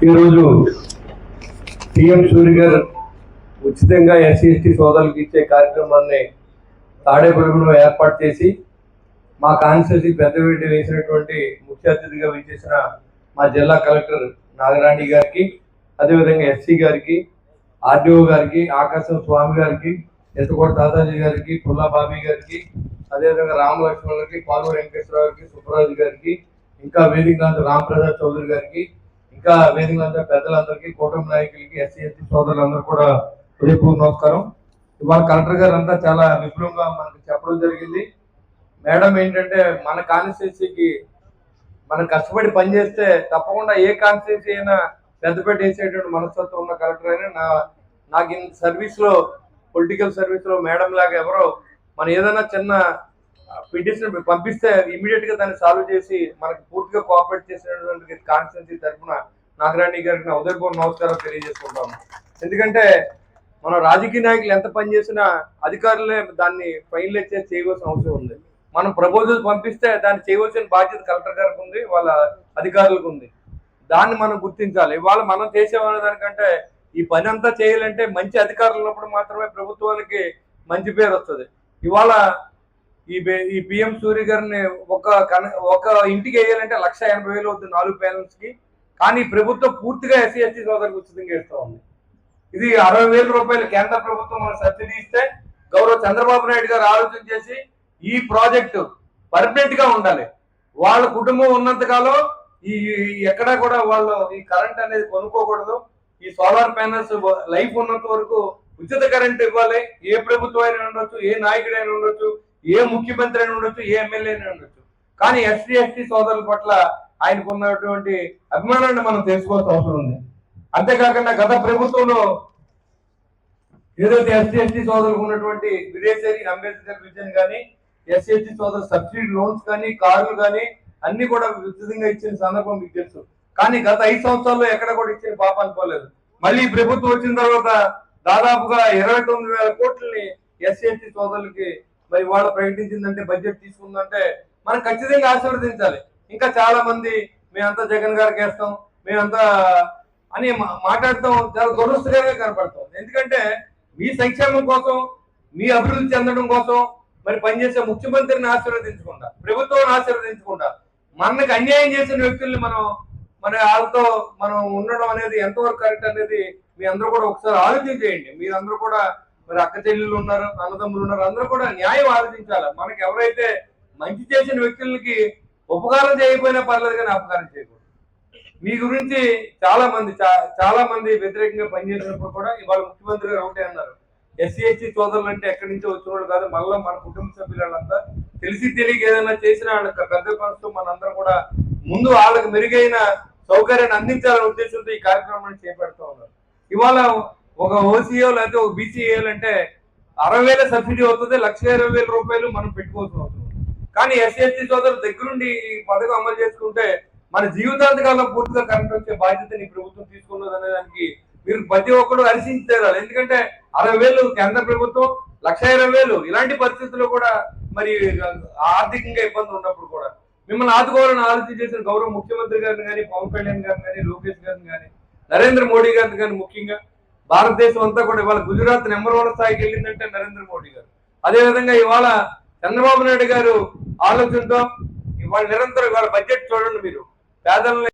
ఈరోజు సీఎం సూర్య గారు ఉచితంగా ఎస్సీ ఎస్టీ సోదరులకు ఇచ్చే కార్యక్రమాన్ని తాడేపల్లిలో ఏర్పాటు చేసి మా కాన్స్టిట్యూన్సీ పెద్దపీట వేసినటువంటి ముఖ్య అతిథిగా విచ్చేసిన మా జిల్లా కలెక్టర్ నాగరాణి గారికి, అదేవిధంగా ఎస్సీ గారికి, ఆర్డీఓ గారికి, ఆకాశం స్వామి గారికి, ఎత్తకోట దాదాజీ గారికి, పుల్లా బాబీ గారికి, అదేవిధంగా రామలక్ష్మణ్ గారికి, పాల్గొన వెంకటేశ్వరరావు గారికి, సుబ్బరాజు గారికి, ఇంకా వేదిక రామప్రసాద్ చౌదరి గారికి, ఇంకా వేదికలంతా పెద్దలందరికీ, కూటమి నాయకులకి, ఎస్సీ ఎస్టీ సోదరులందరూ కూడా హృదయపూర్వక నమస్కారం. ఇవాళ కలెక్టర్ గారు అంతా చాలా విపులంగా మనకు చెప్పడం జరిగింది. మేడం ఏంటంటే మన కాన్స్టిట్యూన్సీకి మనం కష్టపడి పనిచేస్తే తప్పకుండా ఏ కాన్స్టిట్యూన్సీ అయినా పెద్దపేట వేసేటువంటి మనస్తత్వం ఉన్న కలెక్టర్ అయినా నాకు ఇన్ సర్వీస్లో పొలిటికల్ సర్వీస్లో మేడం లాగా ఎవరో మనం ఏదైనా చిన్న పిటిషన్ పంపిస్తే ఇమీడియట్గా దాన్ని సాల్వ్ చేసి మనకు పూర్తిగా కోఆపరేట్ చేసినటువంటి కాన్స్టిట్యూన్సీ తరఫున నాగరాణి గారికి నా ఉదయపూర్వ నమస్కారం తెలియజేసుకుంటాము. ఎందుకంటే మనం రాజకీయ నాయకులు ఎంత పనిచేసినా అధికారులే దాన్ని ఫైనలైజ్ చేసి చేయవలసిన అవసరం ఉంది. మనం ప్రపోజల్ పంపిస్తే దాన్ని చేయవలసిన బాధ్యత కలెక్టర్ గారికి ఉంది, వాళ్ళ అధికారులకు ఉంది. దాన్ని మనం గుర్తించాలి. ఇవాళ మనం చేసేవనే దానికంటే ఈ పని అంతా చేయాలంటే మంచి అధికారులు ఉన్నప్పుడు మాత్రమే ప్రభుత్వానికి మంచి పేరు వస్తుంది. ఇవాళ ఈ పిఎం సూర్య గారిని ఒక ఇంటికి వేయాలంటే 1,80,000 అవుతుంది 4 ప్యానల్స్ కి. కానీ ప్రభుత్వం పూర్తిగా ఎస్సీ ఎస్టీ సోదరులకు ఉచితంగా ఇస్తూ ఉంది. ఇది 60,000 రూపాయలు కేంద్ర ప్రభుత్వం మన సబ్సిడీ ఇస్తే గౌరవ చంద్రబాబు నాయుడు గారు ఆలోచన చేసి ఈ ప్రాజెక్టు పర్మనెంట్ గా ఉండాలి. వాళ్ళ కుటుంబం ఉన్నంతకాలం ఈ ఎక్కడా కూడా వాళ్ళు ఈ కరెంట్ అనేది కొనుక్కోకూడదు. ఈ సోలార్ ప్యానల్స్ లైఫ్ ఉన్నంత వరకు ఉచిత కరెంట్ ఇవ్వాలి. ఏ ప్రభుత్వం అయినా ఉండొచ్చు, ఏ నాయకుడైనా ఉండొచ్చు, ఏ ముఖ్యమంత్రి అయినా ఉండొచ్చు, ఏ ఎమ్మెల్యే అయినా ఉండొచ్చు. కానీ ఎస్సీ ఎస్టీ సోదరుల పట్ల ఆయనకు ఉన్నటువంటి అభిమానాన్ని మనం తెలుసుకోవాల్సిన అవసరం ఉంది. అంతేకాకుండా గత ప్రభుత్వంలో ఏదైతే ఎస్సీ ఎస్టీ సోదరులకు ఉన్నటువంటి విదేశీ అంబేద్కర్ విజన్ కానీ, ఎస్సీ ఎస్టీ సోదరు సబ్సిడీ లోన్స్ కానీ, కార్లు కానీ అన్ని కూడా ఉచితంగా ఇచ్చిన సందర్భం మీకు తెలుసు. కానీ గత 5 సంవత్సరాల్లో ఎక్కడ కూడా ఇచ్చిన పాపాలు పోలేదు. మళ్ళీ ప్రభుత్వం వచ్చిన తర్వాత దాదాపుగా 29,000 కోట్లని ఎస్సీ ఎస్టీ సోదరులకి మరి వాళ్ళు ప్రకటించిందంటే, బడ్జెట్ తీసుకుందంటే మనం ఖచ్చితంగా ఆశీర్వదించాలి. ఇంకా చాలా మంది మేమంతా జగన్ గారికి వేస్తాం, మేమంతా అని మాట్లాడతాం, చాలా దురదృష్టకరంగా కనపడతాం. ఎందుకంటే మీ సంక్షేమం కోసం, మీ అభివృద్ధి చెందడం కోసం మరి పనిచేసే ముఖ్యమంత్రిని ఆశీర్వదించకుండా, ప్రభుత్వాన్ని ఆశీర్వదించకుండా మనకు అన్యాయం చేసిన వ్యక్తుల్ని మన వాళ్ళతో మనం ఉండడం అనేది ఎంతవరకు కరెక్ట్ అనేది మీ అందరూ కూడా ఒకసారి ఆలోచన చేయండి. మీరందరూ కూడా మరి అక్క చెల్లెళ్ళు ఉన్నారు, అన్నదమ్ములు ఉన్నారు, అందరూ కూడా న్యాయం ఆలోచించాలి. మనకి ఎవరైతే మంచి చేసిన వ్యక్తులకి ఉపకారం చేయకపోయినా పర్లేదు, కానీ అపకారం చేయకూడదు. మీ గురించి చాలా మంది వ్యతిరేకంగా పనిచేసినప్పుడు కూడా ఇవాళ ముఖ్యమంత్రి గారు ఒకటే అన్నారు, ఎస్సీ ఎస్టీ సోదరులు అంటే ఎక్కడి నుంచో వచ్చిన వాళ్ళు కాదు, మళ్ళీ మన కుటుంబ సభ్యులంతా తెలిసి తెలియక ఏదైనా చేసిన వాళ్ళకి పెద్ద మనసు మనందరం కూడా ముందు వాళ్ళకి మెరుగైన సౌకర్యాన్ని అందించాలనే ఉద్దేశంతో ఈ కార్యక్రమాన్ని చేపడుతూ ఉన్నారు. ఇవాళ ఒక ఓసీఓ లేకపోతే ఒక బీసీఏలు అంటే 60,000 సబ్సిడీ అవుతుంది, 1,20,000 రూపాయలు మనం పెట్టుకోవాల్సిన అవసరం. కానీ ఎస్సీ ఎస్టీ సోదరులు దగ్గరుండి ఈ పథకం అమలు చేసుకుంటే మన జీవితాంతకాలం పూర్తిగా కరెంట్ వచ్చే బాధ్యతని ప్రభుత్వం తీసుకున్నది అనే దానికి మీరు ప్రతి ఒక్కరు హర్షించారు. ఎందుకంటే 60,000 కేంద్ర ప్రభుత్వం, 1,20,000 ఇలాంటి పరిస్థితుల్లో కూడా మరి ఆర్థికంగా ఇబ్బంది ఉన్నప్పుడు కూడా మిమ్మల్ని ఆదుకోవాలని ఆలోచన చేసిన గౌరవ ముఖ్యమంత్రి గారిని కానీ, పవన్ కళ్యాణ్ గారిని కానీ, లోకేష్ గారిని కానీ, నరేంద్ర మోడీ గారిని కానీ, ముఖ్యంగా భారతదేశం అంతా కూడా ఇవాళ గుజరాత్ నెంబర్ 1 స్థాయికి వెళ్ళిందంటే నరేంద్ర మోడీ గారు. అదేవిధంగా ఇవాళ చంద్రబాబు నాయుడు గారు ఆలోచనతో ఇవాళ నిరంతరం ఇవాళ బడ్జెట్ చూడండి, మీరు పేదలని